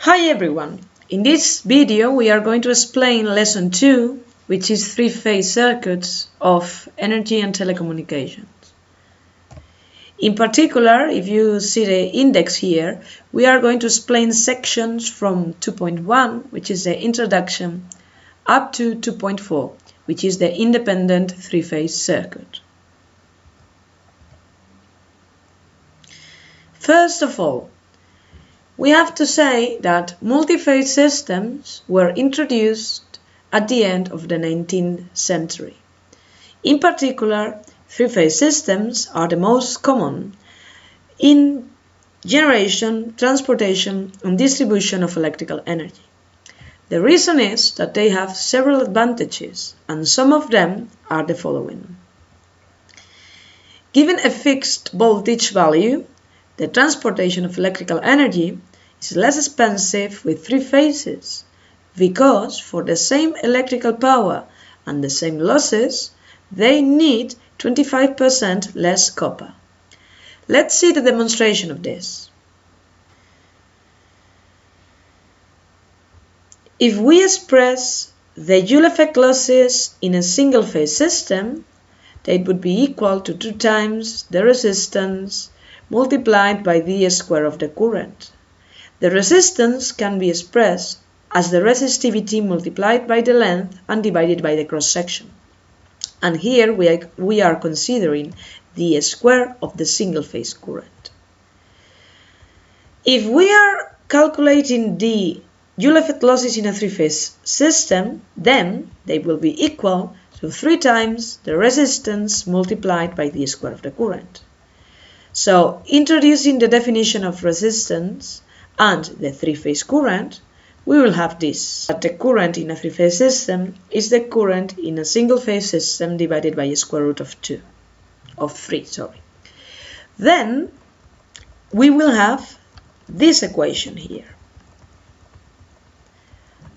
Hi everyone! In this video we are going to explain lesson 2, which is three-phase circuits of energy and telecommunications. In particular, if you see the index here, we are going to explain sections from 2.1, which is the introduction, up to 2.4, which is the independent three-phase circuit. First of all, we have to say that multi-phase systems were introduced at the end of the 19th century. In particular, three-phase systems are the most common in generation, transportation, and distribution of electrical energy. The reason is that they have several advantages, and some of them are the following. Given a fixed voltage value, the transportation of electrical energy is less expensive with three phases, because for the same electrical power and the same losses, they need 25% less copper. Let's see the demonstration of this. If we express the Joule effect losses in a single-phase system, they would be equal to 2 times the resistance multiplied by the square of the current. The resistance can be expressed as the resistivity multiplied by the length and divided by the cross-section. And here we are considering the square of the single-phase current. If we are calculating the Joule effect losses in a three-phase system, then they will be equal to 3 times the resistance multiplied by the square of the current. So, introducing the definition of resistance and the three-phase current, we will have this, that the current in a three-phase system is the current in a single-phase system divided by a square root of 3. Then, we will have this equation here.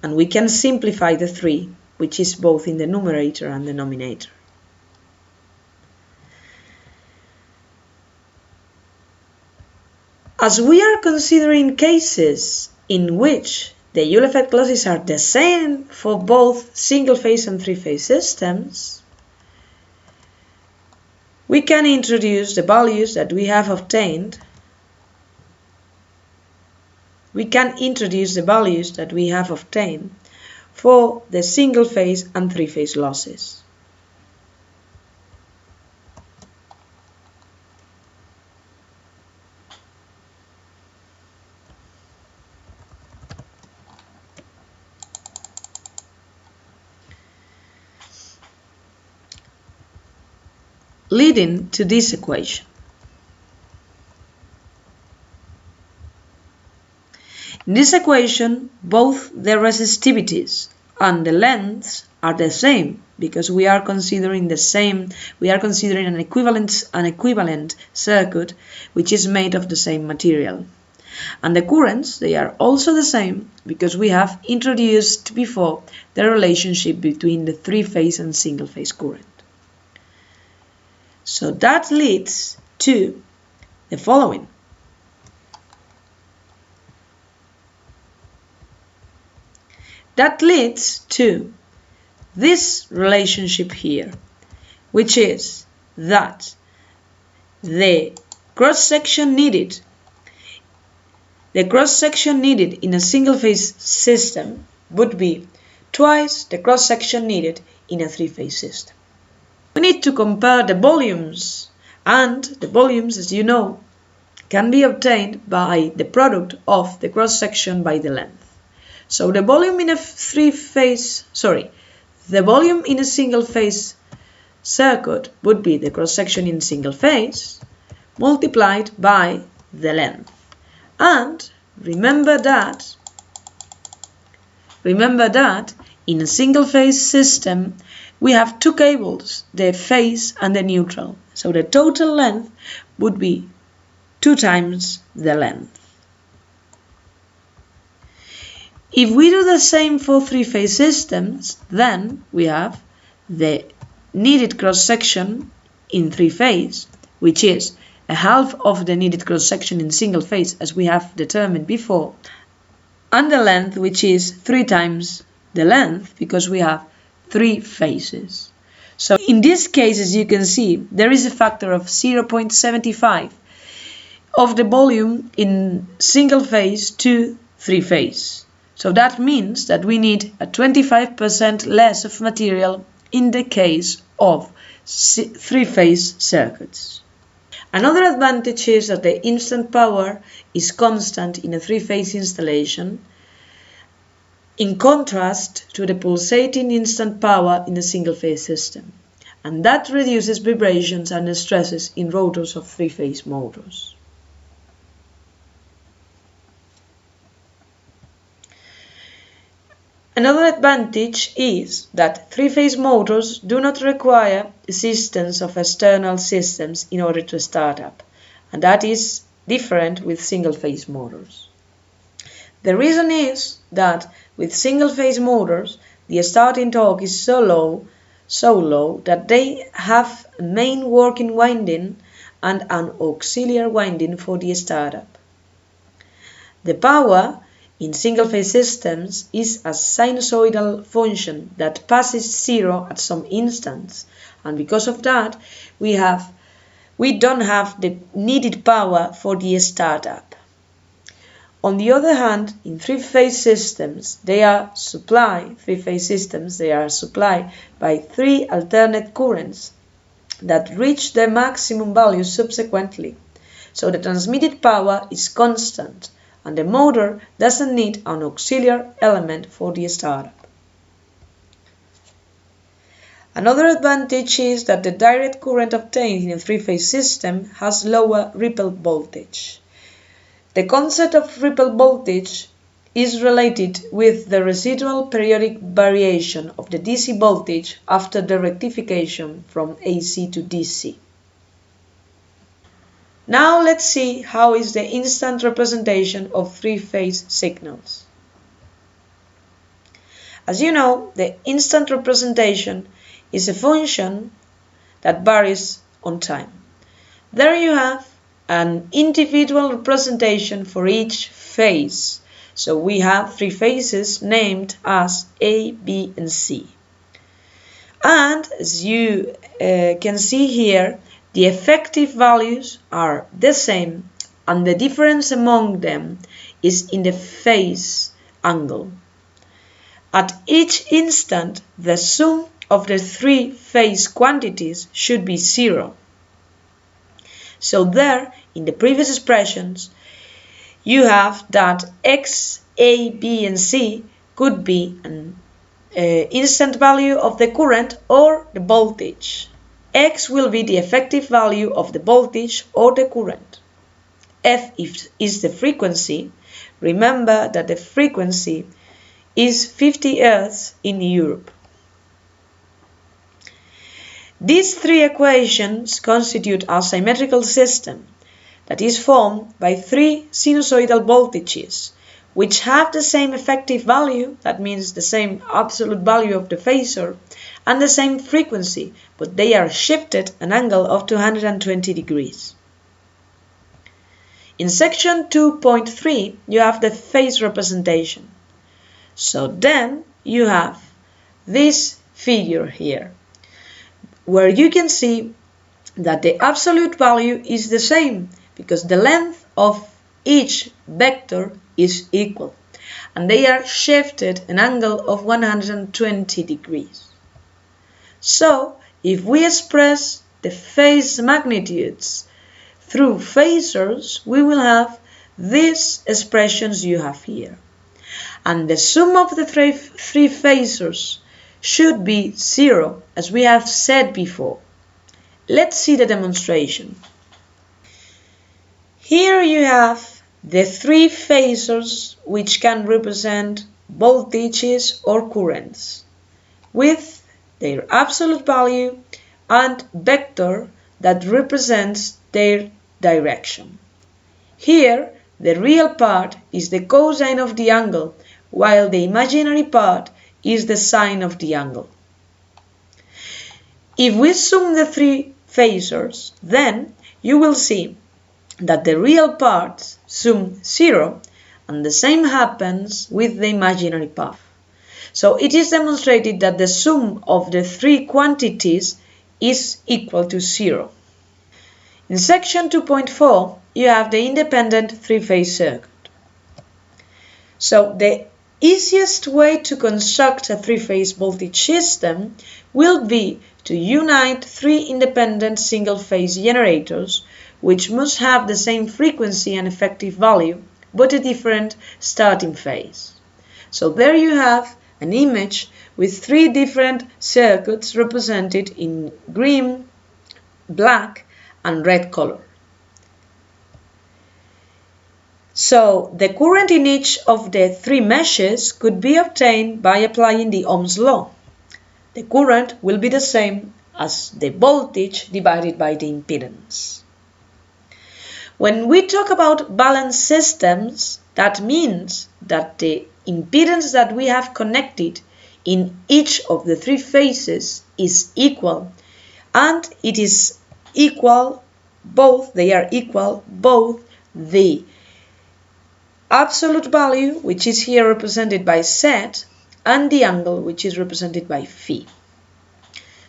And we can simplify the 3, which is both in the numerator and the denominator. As we are considering cases in which the Joule effect losses are the same for both single-phase and three-phase systems, we can introduce the values that we have obtained. We can introduce the values that we have obtained for the single-phase and three-phase losses. Leading to this equation. In this equation, both the resistivities and the lengths are the same because we are considering an equivalent circuit which is made of the same material. And the currents, they are also the same because we have introduced before the relationship between the three-phase and single-phase current. So that leads to the following. That leads to this relationship here, which is that the cross-section needed in a single-phase system would be twice the cross-section needed in a three-phase system. We need to compare the volumes, and the volumes, as you know, can be obtained by the product of the cross-section by the length. So the volume in a single-phase circuit would be the cross-section in single phase multiplied by the length. And remember that in a single-phase system we have 2 cables, the phase and the neutral. So the total length would be 2 times the length. If we do the same for three-phase systems, then we have the needed cross-section in three-phase, which is a half of the needed cross-section in single phase, as we have determined before, and the length, which is 3 times the length, because we have 3 phases. So in this case, as you can see, there is a factor of 0.75 of the volume in single phase to 3 phase. So that means that we need a 25% less of material in the case of 3 phase circuits. Another advantage is that the instant power is constant in a 3 phase installation, in contrast to the pulsating instant power in a single phase system, and that reduces vibrations and stresses in rotors of 3 phase motors. Another advantage is that 3 phase motors do not require assistance of external systems in order to start up, and that is different with single phase motors. The reason is that with single phase motors, the starting torque is so low that they have a main working winding and an auxiliary winding for the startup. The power in single phase systems is a sinusoidal function that passes zero at some instance, and because of that we don't have the needed power for the startup. On the other hand, in 3 phase systems, they are supplied by 3 alternate currents that reach their maximum value subsequently, so the transmitted power is constant and the motor doesn't need an auxiliary element for the startup. Another advantage is that the direct current obtained in a 3 phase system has lower ripple voltage. The concept of ripple voltage is related with the residual periodic variation of the DC voltage after the rectification from AC to DC. Now let's see how is the instant representation of 3 phase signals. As you know, the instant representation is a function that varies on time. There you have an individual representation for each phase. So we have 3 phases named as A, B, and C. And as you can see here, the effective values are the same, and the difference among them is in the phase angle. At each instant, the sum of the 3 phase quantities should be 0. So there, in the previous expressions, you have that X, A, B, and C could be an instant value of the current or the voltage. X will be the effective value of the voltage or the current. F is the frequency. Remember that the frequency is 50 Hz in Europe. These 3 equations constitute a symmetrical system that is formed by 3 sinusoidal voltages, which have the same effective value, that means the same absolute value of the phasor, and the same frequency, but they are shifted an angle of 220 degrees. In section 2.3, you have the phase representation. So then you have this figure here, where you can see that the absolute value is the same because the length of each vector is equal, and they are shifted an angle of 120 degrees. So, if we express the phase magnitudes through phasors, we will have these expressions you have here. And the sum of the 3 phasors should be 0, as we have said before. Let's see the demonstration. Here you have the 3 phasors which can represent voltages or currents with their absolute value and vector that represents their direction. Here, the real part is the cosine of the angle, while the imaginary part is the sine of the angle. If we sum the 3 phasors, then you will see that the real parts sum 0 and the same happens with the imaginary path. So it is demonstrated that the sum of the three quantities is equal to 0. In section 2.4, you have the independent three-phase circuit. So the easiest way to construct a three-phase voltage system will be to unite three independent single-phase generators, which must have the same frequency and effective value, but a different starting phase. So there you have an image with three different circuits represented in green, black, and red color. So the current in each of the three meshes could be obtained by applying the Ohm's law. The current will be the same as the voltage divided by the impedance. When we talk about balanced systems, that means that the impedance that we have connected in each of the three phases is equal, and it is equal both, they are equal both the absolute value, which is here represented by Z, and the angle, which is represented by phi.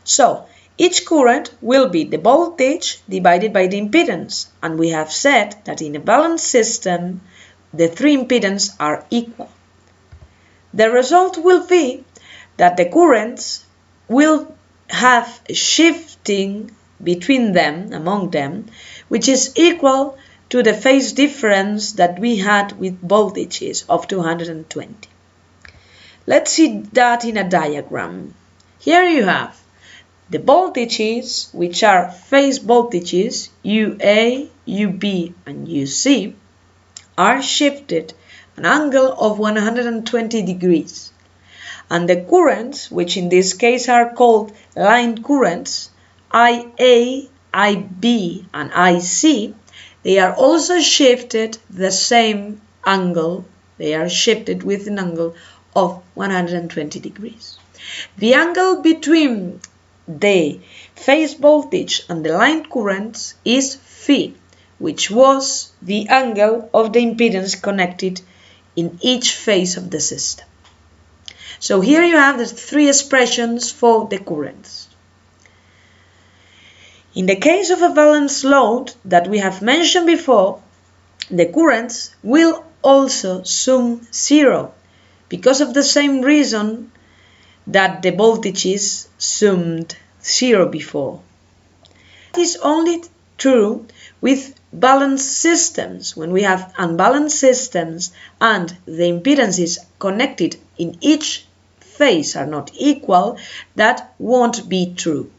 So each current will be the voltage divided by the impedance, and we have said that in a balanced system the three impedances are equal. The result will be that the currents will have a shifting between them, among them, which is equal to the phase difference that we had with voltages of 220. Let's see that in a diagram. Here you have the voltages, which are phase voltages, UA, UB, and UC, are shifted an angle of 120 degrees. And the currents, which in this case are called line currents, IA, IB, and IC, they are also shifted the same angle. They are shifted with an angle of 120 degrees. The angle between the phase voltage and the line currents is phi, which was the angle of the impedance connected in each phase of the system. So here you have the three expressions for the currents. In the case of a balanced load that we have mentioned before, the currents will also sum 0 because of the same reason that the voltages summed 0 before. It is only true with balanced systems. When we have unbalanced systems and the impedances connected in each phase are not equal, that won't be true.